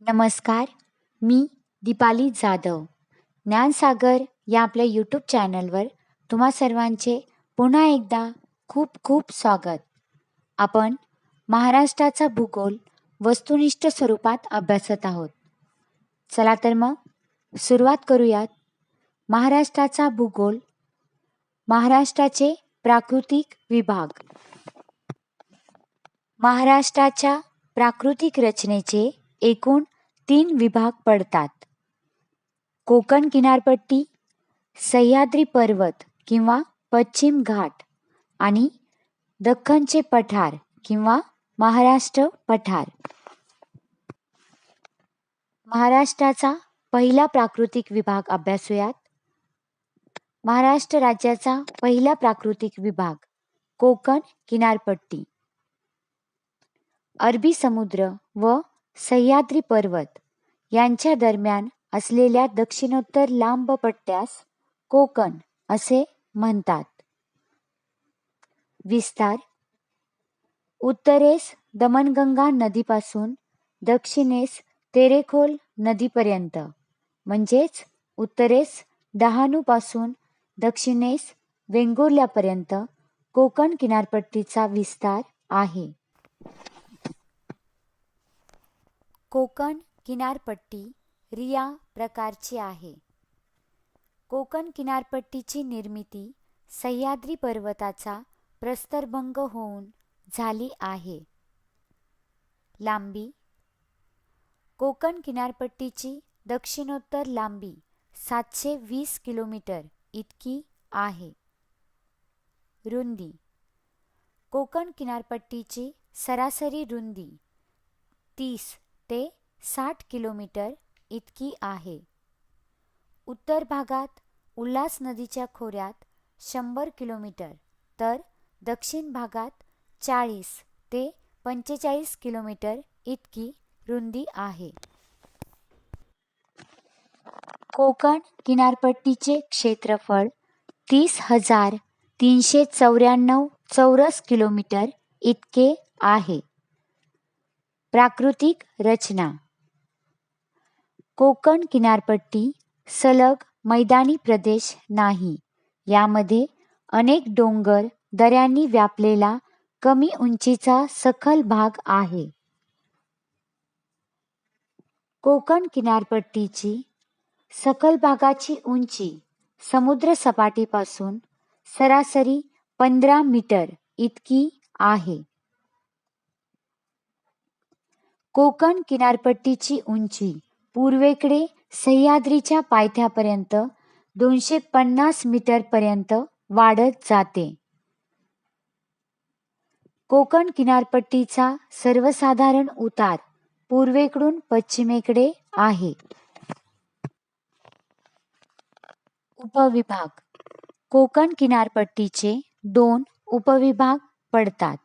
नमस्कार, मी दीपाली जाधव. ज्ञानसागर या आपल्या यूट्यूब चॅनलवर तुम्हा सर्वांचे पुन्हा एकदा खूप खूप स्वागत. आपण महाराष्ट्राचा भूगोल वस्तुनिष्ठ स्वरूपात अभ्यासत आहोत. चला तर मग सुरुवात करूयात. महाराष्ट्राचा भूगोल. महाराष्ट्राचे प्राकृतिक विभाग. महाराष्ट्राच्या प्राकृतिक रचनेचे एकूण 3 विभाग पडतात. कोकण किनारपट्टी, सह्याद्री पर्वत किंवा पश्चिम घाट आणि दख्खनचे पठार किंवा महाराष्ट्र पठार. महाराष्ट्राचा पहिला प्राकृतिक विभाग अभ्यासूयात. महाराष्ट्र राज्याचा पहिला प्राकृतिक विभाग कोकण किनारपट्टी. अरबी समुद्र व सह्याद्री पर्वत यांच्या दरम्यान असलेल्या दक्षिणोत्तर लांब पट्ट्यास कोकण असे म्हणतात. विस्तार. उत्तरेस दमणगंगा नदीपासून दक्षिणेस तेरेखोल नदीपर्यंत म्हणजेच उत्तरेस डहाणूपासून दक्षिणेस वेंगुर्ल्यापर्यंत कोकण किनारपट्टीचा विस्तार आहे. कोकण किनारपट्टी रिया प्रकारची आहे. कोकण किनारपट्टीची निर्मिती सह्याद्री पर्वताचा प्रस्तरभंग होऊन झाली आहे. लांबी. कोकण किनारपट्टीची दक्षिणोत्तर लांबी 720 किलोमीटर इतकी आहे. रुंदी. कोकण किनारपट्टीची सरासरी रुंदी 30 ते 60 किलोमीटर इतकी आहे. उत्तर भागात उल्हास नदीच्या खोऱ्यात 100 किलोमीटर तर दक्षिण भागात 40 ते 45 किलोमीटर इतकी रुंदी आहे. कोकण किनारपट्टीचे क्षेत्रफळ 30,394 चौरस किलोमीटर इतके आहे. प्राकृतिक रचना. कोकण किनारपट्टी सलग मैदानी प्रदेश नाही. यामध्ये अनेक डोंगर दऱ्यांनी व्यापलेला कमी उंचीचा सखल भाग आहे. कोकण किनारपट्टीची सखल भागाची उंची समुद्र सपाटीपासून सरासरी 15 मीटर इतकी आहे. कोकण किनारपट्टीची उंची पूर्वेकडे सह्याद्रीच्या पायथ्यापर्यंत 250 मीटरपर्यंत वाढत जाते. कोकण किनारपट्टीचा सर्वसाधारण उतार पूर्वेकडून पश्चिमेकडे आहे. उपविभाग. कोकण किनारपट्टीचे 2 उपविभाग पडतात.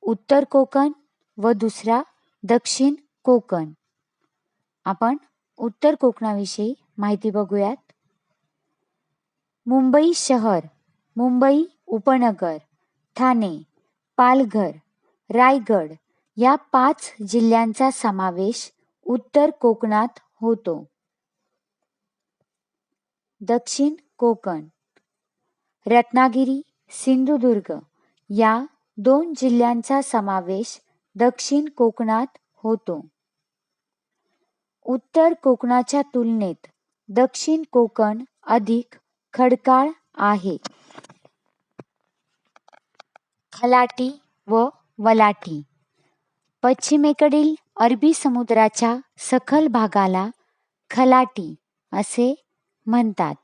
उत्तर कोकण व दुसरा दक्षिण कोकण. आपण उत्तर कोकणाविषयी माहिती बघूयात. मुंबई शहर, मुंबई उपनगर, ठाणे, पालघर, रायगड या 5 जिल्ह्यांचा समावेश उत्तर कोकणात होतो. दक्षिण कोकण. रत्नागिरी, सिंधुदुर्ग या 2 जिल्ह्यांचा समावेश दक्षिण कोकणात होतो. उत्तर कोकणाच्या तुलनेत दक्षिण कोकण अधिक खडकाळ आहे. खलाटी व वलाटी. पश्चिमेकडील अरबी समुद्राच्या सखल भागाला खलाटी असे म्हणतात.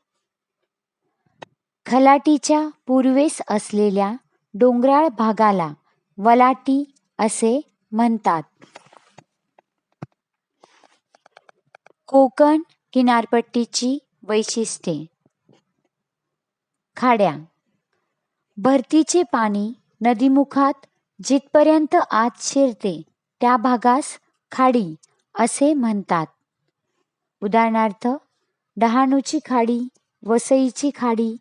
खलाटीच्या पूर्वेस असलेल्या डोंगराळ भागाला वलाटी असे म्हणतात. कोकण किनारपट्टीची वैशिष्ट्ये. खाड्या. भरतीचे पाणी नदीमुखात जिथपर्यंत आत शिरते त्या भागास खाडी असे म्हणतात. उदाहरणार्थ डहाणूची खाडी, वसईची खाडी,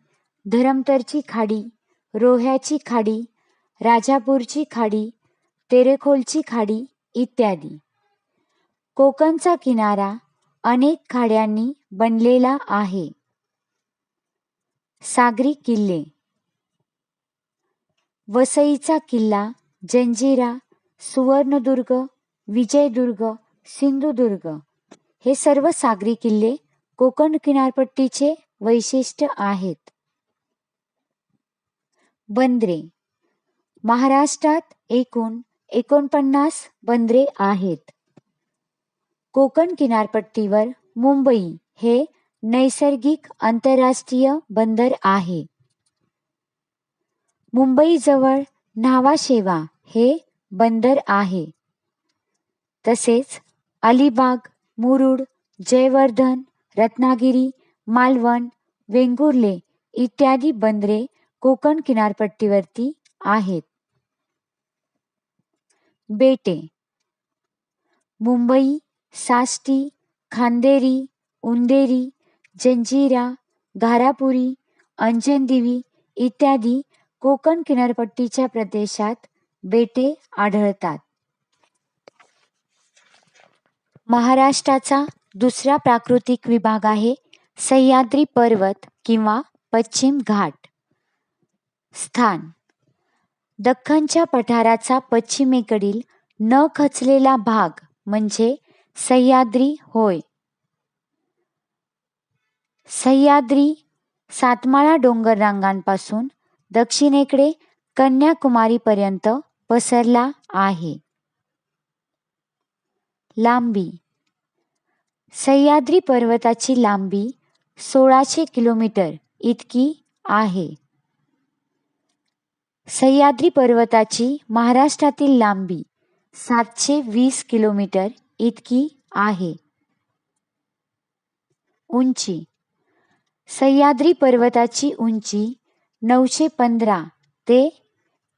धरमतरची खाडी, रोह्याची खाडी, राजापूरची खाडी, तेरेखोलची खाडी इत्यादी. कोकणचा किनारा अनेक खाड्यांनी बनलेला आहे. सागरी किल्ले. वसईचा किल्ला, जंजिरा, सुवर्णदुर्ग, विजयदुर्ग, सिंधुदुर्ग हे सर्व सागरी किल्ले कोकण किनारपट्टीचे वैशिष्ट्य आहेत. बंदरे. महाराष्ट्रात एकूण 49 बंदरे आहेत. कोकण किनारपट्टीवर मुंबई हे नैसर्गिक आंतरराष्ट्रीय बंदर आहे. मुंबईजवळ न्हावाशेवा हे बंदर आहे. तसेच अलिबाग, मुरुड, जयवर्धन, रत्नागिरी, मालवण, वेंगुर्ले इत्यादी बंदरे कोकण किनारपट्टीवरती आहेत. बेटे. मुंबई, साष्टी, खांदेरी, उंदेरी, जंजिरा, घारापुरी, अंजनदिवी इत्यादी कोकण किनारपट्टीच्या प्रदेशात बेटे आढळतात. महाराष्ट्राचा दुसरा प्राकृतिक विभाग आहे सह्याद्री पर्वत किंवा पश्चिम घाट. स्थान. दख्खनच्या पठाराचा पश्चिमेकडील न खचलेला भाग म्हणजे सह्याद्री होय. सह्याद्री सातमाळा डोंगर रांगांपासून दक्षिणेकडे कन्याकुमारीपर्यंत पसरला आहे. लांबी. सह्याद्री पर्वताची लांबी 1600 किलोमीटर इतकी आहे. सह्याद्री पर्वताची महाराष्ट्रातील लांबी 720 किलोमीटर इतकी आहे. उंची. सह्याद्री पर्वताची उंची 915 ते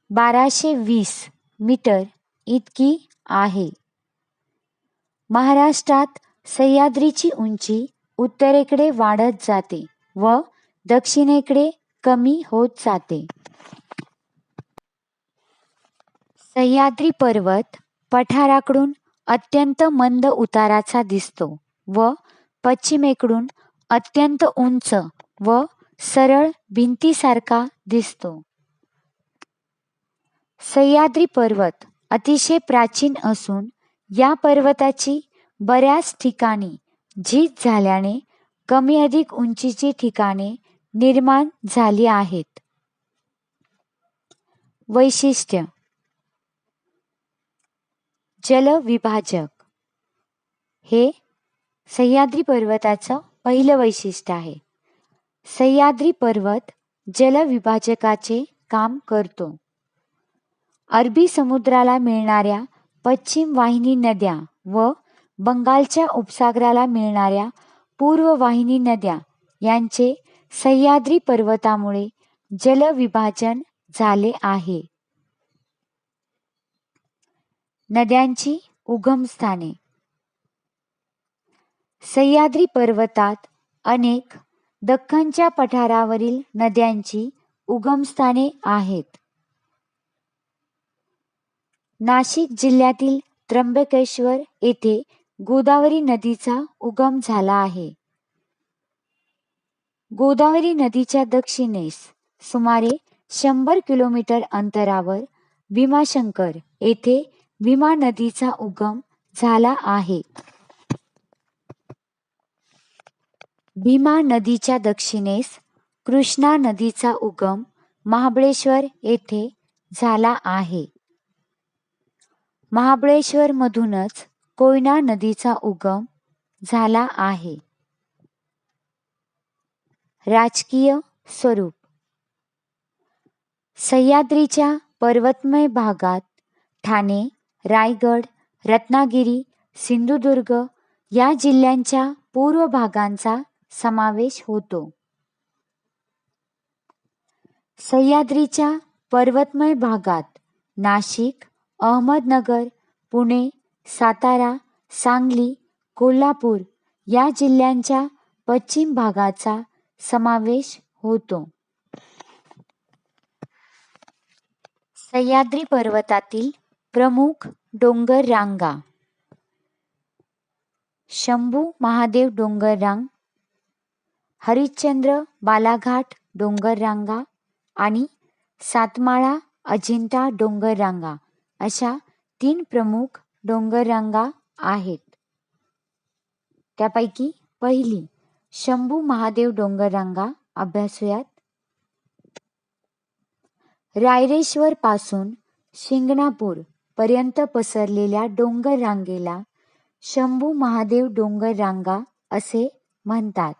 1220 मीटर इतकी आहे. महाराष्ट्रात सह्याद्रीची उंची उत्तरेकडे वाढत जाते व दक्षिणेकडे कमी होत जाते. सह्याद्री पर्वत पठाराकडून अत्यंत मंद उताराचा दिसतो व पश्चिमेकडून अत्यंत उंच व सरळ भिंतीसारखा दिसतो. सह्याद्री पर्वत अतिशय प्राचीन असून या पर्वताची बऱ्याच ठिकाणी झीज झाल्याने कमी अधिक उंचीची ठिकाणे निर्माण झाली आहेत. वैशिष्ट्य. जलविभाजक. हे सह्याद्री पर्वताचं पहिलं वैशिष्ट्य आहे. सह्याद्री पर्वत जलविभाजकाचे काम करतो. अरबी समुद्राला मिळणाऱ्या पश्चिम वाहिनी नद्या व बंगालच्या उपसागराला मिळणाऱ्या पूर्व वाहिनी नद्या यांचे सह्याद्री पर्वतामुळे जलविभाजन झाले आहे. नद्यांची उगमस्थाने. सह्याद्री पर्वतात अनेक दख्खनच्या पठारावरील नद्यांची उगमस्थाने आहेत. नाशिक जिल्ह्यातील त्र्यंबकेश्वर येथे गोदावरी नदीचा उगम झाला आहे. गोदावरी नदीच्या दक्षिणेस सुमारे 100 किलोमीटर अंतरावर भीमाशंकर येथे भीमा नदीचा उगम झाला आहे. भीमा नदीच्या दक्षिणेस कृष्णा नदीचा उगम महाबळेश्वर येथे झाला आहे. महाबळेश्वर मधूनच कोयना नदीचा उगम झाला आहे. राजकीय स्वरूप. सह्याद्रीच्या पर्वतमय भागात ठाणे, रायगड, रत्नागिरी, सिंधुदुर्ग या जिल्ह्यांच्या पूर्व भागांचा समावेश होतो. सह्याद्रीच्या पर्वतमय भागात नाशिक, अहमदनगर, पुणे, सातारा, सांगली, कोल्हापूर या जिल्ह्यांच्या पश्चिम भागाचा समावेश होतो. सह्याद्री पर्वतातील प्रमुख डोंगर रांगा. शंभू महादेव डोंगररांग, हरिश्चंद्र बालाघाट डोंगररांगा आणि सातमाळा अजिंठा डोंगररांगा अशा 3 प्रमुख डोंगररांगा आहेत. त्यापैकी पहिली शंभू महादेव डोंगररांगा अभ्यासूयात. रायरेश्वर पासून शिंगणापूर पर्यंत पसरलेल्या डोंगर रांगेला शंभू महादेव डोंगररांगा असे म्हणतात.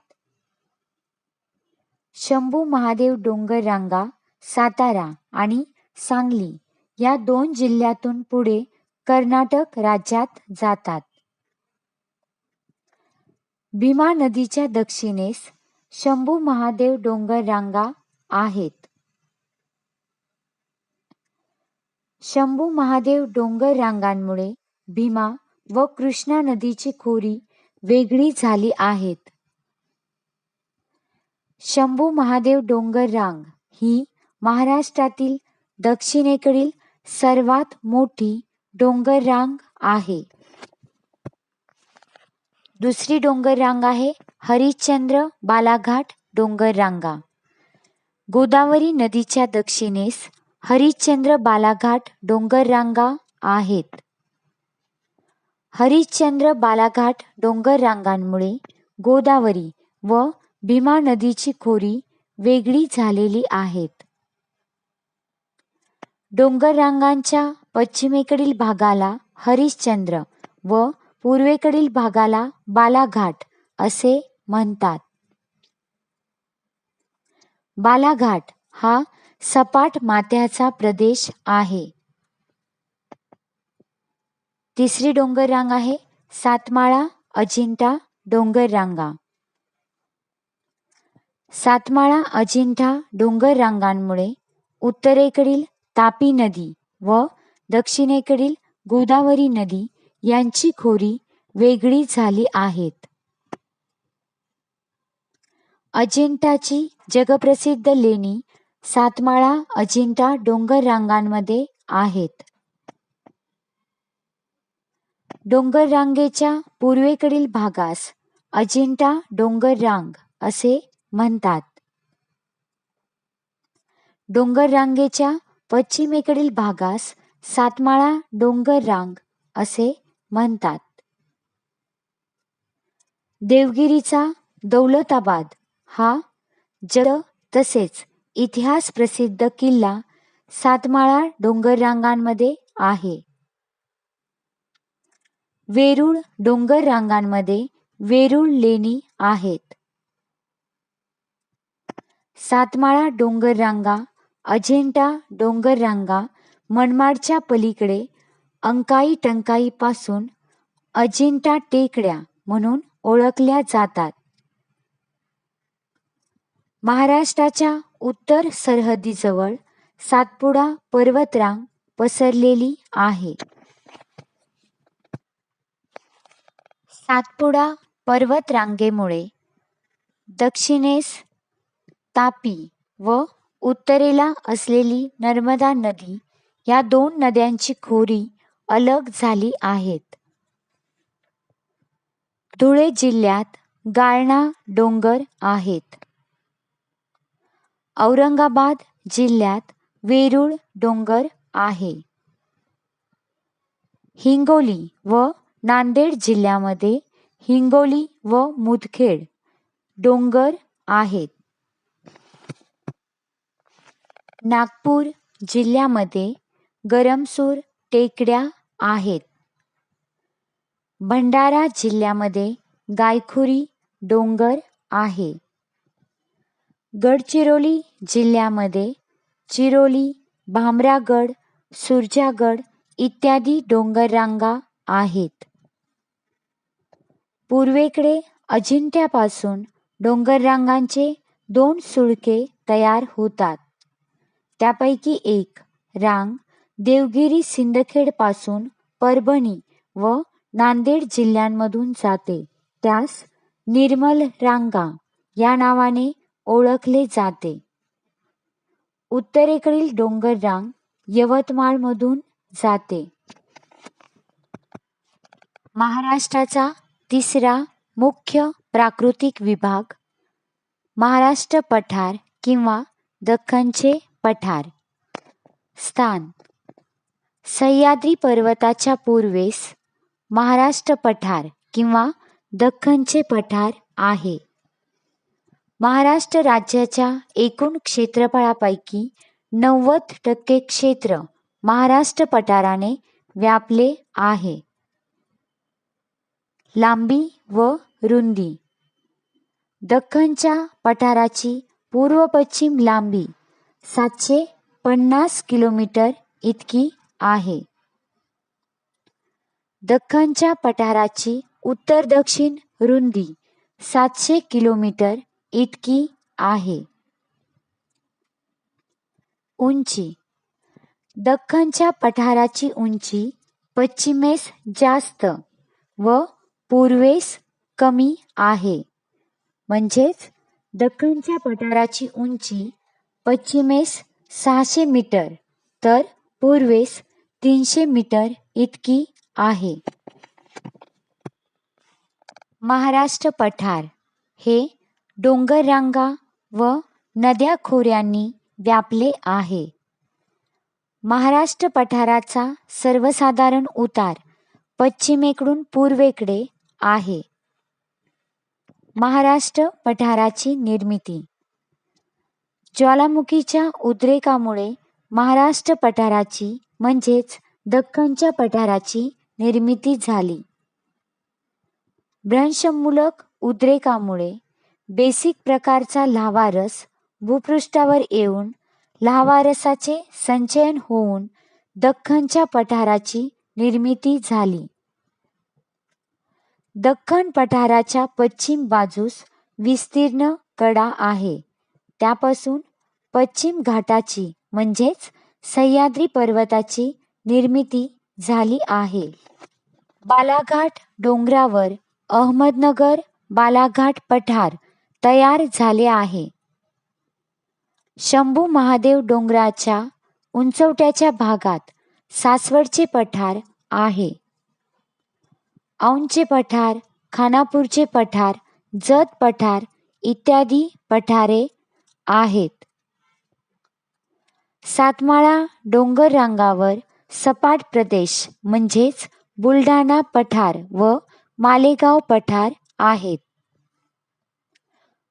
शंभू महादेव डोंगररांगा सातारा आणि सांगली या 2 जिल्ह्यातून पुढे कर्नाटक राज्यात जातात. भीमा नदीच्या दक्षिणेस शंभू महादेव डोंगररांगा आहेत. शंभू महादेव डोंगररांगांमुळे भीमा व कृष्णा नदीची खोरी वेगळी झाली आहेत. शंभू महादेव डोंगररांग ही महाराष्ट्रातील दक्षिणेकडील सर्वात मोठी डोंगररांग आहे. दुसरी डोंगररांग आहे हरिश्चंद्र बालाघाट डोंगररांगा. गोदावरी नदीच्या दक्षिणेस हरिश्चंद्र बालाघाट डोंगररांगा आहेत. हरिश्चंद्र बालाघाट डोंगररांगांमुळे गोदावरी व भीमा नदीची खोरी वेगळी झालेली आहेत. डोंगररांगांच्या पश्चिमेकडील भागाला हरिश्चंद्र व पूर्वेकडील भागाला बालाघाट असे म्हणतात. बालाघाट हा सपाट माथ्याचा प्रदेश आहे. तिसरी डोंगररांग आहे सातमाळा अजिंठा डोंगररांगा. सातमाळा अजिंठा डोंगररांगांमुळे उत्तरेकडील तापी नदी व दक्षिणेकडील गोदावरी नदी यांची खोरी वेगळी झाली आहेत. अजिंठाची जगप्रसिद्ध लेणी सातमाळा अजिंठा डोंगररांगांमध्ये आहेत. डोंगररांगेच्या पूर्वेकडील भागास अजिंठा डोंगररांग असे म्हणतात. डोंगररांगेच्या पश्चिमेकडील भागास सातमाळा डोंगररांग असे म्हणतात. देवगिरीचा दौलताबाद हा जग तसेच इतिहास प्रसिद्ध किल्ला सातमाळा डोंगररांगांमध्ये आहे. वेरूळ डोंगररांगांमध्ये वेरूळ लेणी आहेत. सातमाळा डोंगररांगा, अजिंठा डोंगररांगा मनमाडच्या पलीकडे अंकाई टंकाई पासून अजिंठा टेकड्या म्हणून ओळखल्या जातात. महाराष्ट्राच्या उत्तर सरहद्दीजवळ सातपुडा पर्वतरांग पसरलेली आहे. सातपुडा पर्वतरांगेमुळे दक्षिणेस तापी व उत्तरेला असलेली नर्मदा नदी या 2 नद्यांची खोरी अलग झाली आहेत. धुळे जिल्ह्यात गाळणा डोंगर आहेत. औरंगाबाद जिल्ह्यात वेरूळ डोंगर आहे. हिंगोली व नांदेड जिल्ह्यामध्ये हिंगोली व मुदखेड डोंगर आहेत. नागपूर जिल्ह्यामध्ये गरमसूर टेकड्या आहेत. भंडारा जिल्ह्यामध्ये गायखुरी डोंगर आहे. गडचिरोली जिल्ह्यामध्ये चिरोली, भामरागड, सुरजागड इत्यादी डोंगररांगा आहेत. पूर्वेकडे अजिंठ्यापासून डोंगररांगांचे 2 सुळके तयार होतात. त्यापैकी एक रांग देवगिरी सिंदखेड पासून परभणी व नांदेड जिल्ह्यांमधून जाते. त्यास निर्मल रांगा या नावाने ओळखले जाते. उत्तरेकडील डोंगररांग यवतमाळमधून जाते. महाराष्ट्राचा तिसरा मुख्य प्राकृतिक विभाग महाराष्ट्र पठार किंवा दख्खनचे पठार. स्थान सह्याद्री पर्वताच्या पूर्वेस महाराष्ट्र पठार किंवा दख्खनचे पठार आहे. महाराष्ट्र राज्याच्या एकूण क्षेत्रफळापैकी 90% क्षेत्र महाराष्ट्र पठाराने व्यापले आहे. लांबी व रुंदी दख्खनच्या पठाराची पूर्व पश्चिम लांबी 750 किलोमीटर इतकी आहे. दख्खनच्या पठाराची उत्तर दक्षिण रुंदी 700 किलोमीटर इतकी आहे. उंची दख्खनच्या पठाराची उंची पश्चिमेस जास्त व पूर्वेस कमी आहे. म्हणजेच दख्खनच्या पठाराची उंची पश्चिमेस 600 मीटर तर पूर्वेस 300 मीटर इतकी आहे. महाराष्ट्र पठार हे डोंगररांगा व नद्या खोऱ्यांनी व्यापले आहे. महाराष्ट्र पठाराचा सर्वसाधारण उतार पश्चिमेकडून पूर्वेकडे आहे. महाराष्ट्र पठाराची निर्मिती ज्वालामुखीच्या उद्रेकामुळे महाराष्ट्र पठाराची म्हणजेच दख्खनच्या पठाराची निर्मिती झाली. भ्रंशमूलक उद्रेकामुळे बेसिक प्रकारचा लाव्हारस भूपृष्ठावर येऊन लाव्हारसाचे संचयन होऊन दख्खनच्या पठाराची निर्मिती झाली. दख्खन पठाराच्या पश्चिम बाजूस विस्तीर्ण कडा आहे. त्यापासून पश्चिम घाटाची म्हणजेच सह्याद्री पर्वताची निर्मिती झाली आहे. बालाघाट डोंगरावर अहमदनगर बालाघाट पठार तयार झाले आहे. शंभू महादेव डोंगराच्या उंचवट्याच्या भागात सासवडचे पठार आहे. औंधचे पठार, खानापूरचे पठार, जत पठार इत्यादी पठारे आहेत. सातमाळा डोंगर रांगावर सपाट प्रदेश म्हणजेच बुलढाणा पठार व मालेगाव पठार आहेत.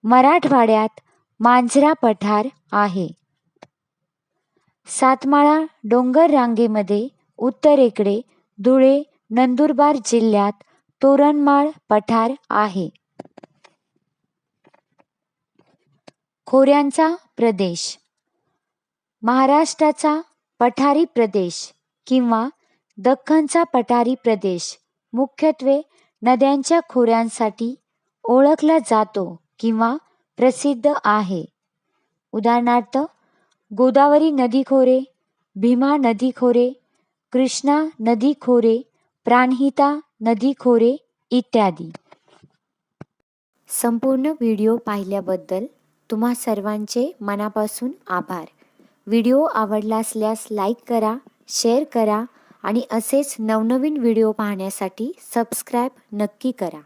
मराठवाड्यात मांजरा पठार आहे. सातमाळा डोंगर रांगेमध्ये उत्तरेकडे धुळे नंदुरबार जिल्ह्यात तोरणमाळ पठार आहे. खोऱ्यांचा प्रदेश महाराष्ट्राचा पठारी प्रदेश किंवा दख्खनचा पठारी प्रदेश मुख्यत्वे नद्यांच्या खोऱ्यांसाठी ओळखला जातो किंवा प्रसिद्ध आहे. उदाहरणार्थ गोदावरी नदी खोरे, भीमा नदी खोरे, कृष्णा नदी खोरे, प्राणहिता नदी खोरे इत्यादी. संपूर्ण व्हिडिओ पाहिल्याबद्दल तुम्हा सर्वांचे मनापासून आभार. व्हिडिओ आवडला असल्यास लाईक करा, शेअर करा आणि असेच नवनवीन व्हिडिओ पाहण्यासाठी सबस्क्राईब नक्की करा.